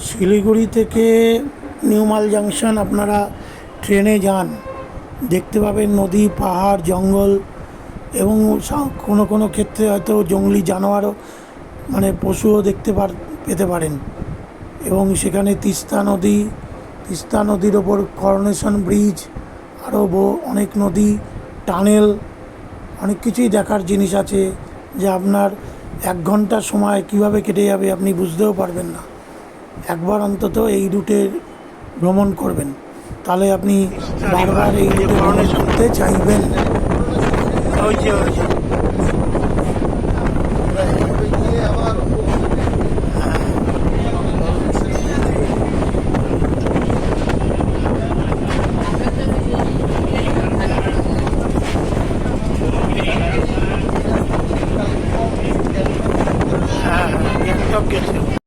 শিলিগুড়ি থেকে নিউ মাল জাংশন আপনারা ট্রেনে যান, দেখতে পাবেন নদী, পাহাড়, জঙ্গল এবং কোনো কোনো ক্ষেত্রে হয়তো জংলি জানোয়ারও মানে পশুও পেতে পারেন। এবং সেখানে তিস্তা নদীর ওপর করোনেশন ব্রিজ, আরও অনেক নদী, টানেল, অনেক কিছুই দেখার জিনিস আছে, যে আপনার 1 ঘন্টা সময় কীভাবে কেটে যাবে আপনি বুঝতেও পারবেন না। একবার অন্তত এই রুটে ভ্রমণ করবেন, তাহলে আপনি বারবার এই রুটে ভ্রমণ করতে চাইবেন।